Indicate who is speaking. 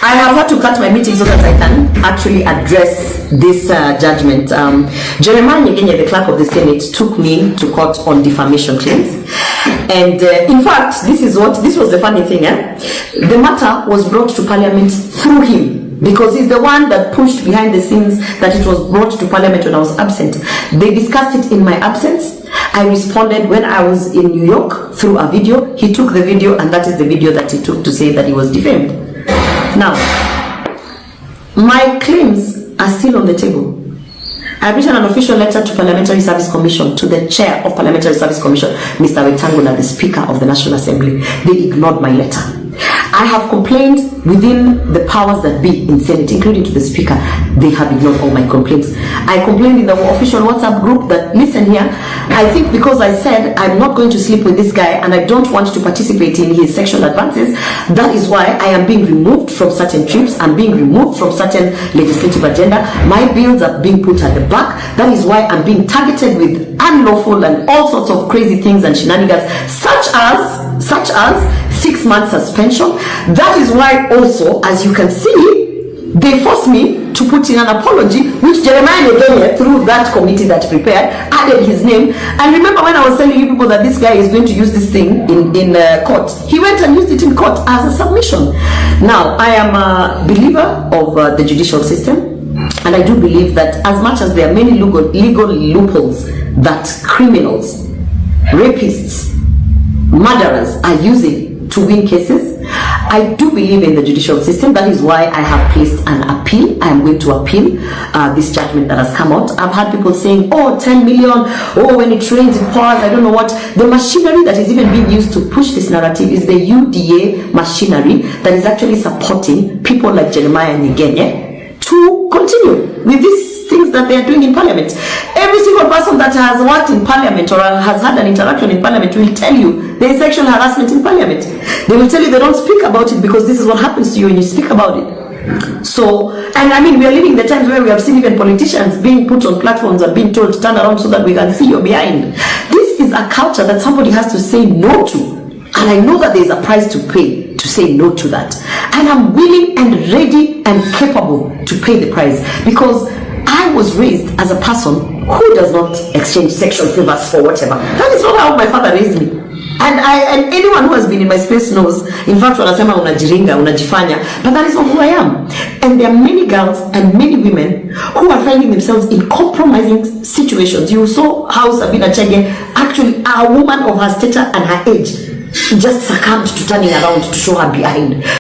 Speaker 1: I have had to cut my meeting so that I can actually address this judgment. Jeremiah Nyegenye, the clerk of the Senate, took me to court on defamation claims. And in fact, this was the funny thing. The matter was brought to Parliament through him, because he's the one that pushed behind the scenes that it was brought to Parliament when I was absent. They discussed it in my absence. I responded when I was in New York through a video. He took the video, and that is the video that he took to say that he was defamed. Now, my claims are still on the table. I've written an official letter to Parliamentary Service Commission, to the chair of Parliamentary Service Commission, Mr. Wetangula, the Speaker of the National Assembly. They ignored my letter. I have complained within the powers that be in Senate, including to the Speaker. They have ignored all my complaints. I complained in the official WhatsApp group that, listen here, I think because I said I'm not going to sleep with this guy and I don't want to participate in his sexual advances, that is why I am being removed from certain trips, I'm being removed from certain legislative agenda. My bills are being put at the back. That is why I'm being targeted with unlawful and all sorts of crazy things and shenanigans, such as 6 months suspension. That is why also, as you can see, they forced me to put in an apology, which Jeremiah Nyegenye, through that committee that prepared, added his name. And remember when I was telling you people that this guy is going to use this thing in court, he went and used it in court as a submission. Now, I am a believer of the judicial system, and I do believe that as much as there are many legal loopholes that criminals, rapists, murderers are using to win cases, I do believe in the judicial system. That is why I have placed an appeal. I am going to appeal this judgment that has come out. I've had people saying, oh, 10 million, oh, when it rains it pours, I don't know what. The machinery that is even being used to push this narrative is the UDA machinery that is actually supporting people like Jeremiah Nyegenye to continue with these things that they are doing in Parliament. Every single person that has worked in Parliament or has had an interaction in Parliament will tell you there is sexual harassment in Parliament. They will tell you they don't speak about it because this is what happens to you when you speak about it. So, and I mean, we are living the times where we have seen even politicians being put on platforms and being told to turn around so that we can see your behind. This is a culture that somebody has to say no to. And I know that there is a price to pay to say no to that. And I'm willing and ready and capable to pay the price, because I was raised as a person who does not exchange sexual favors for whatever. That is not how my father raised me. And anyone who has been in my space knows, in fact, wanasema unajiringa, unajifanya, but that is not who I am. And there are many girls and many women who are finding themselves in compromising situations. You saw how Sabina Chege, actually a woman of her stature and her age, she just succumbed to turning around to show her behind.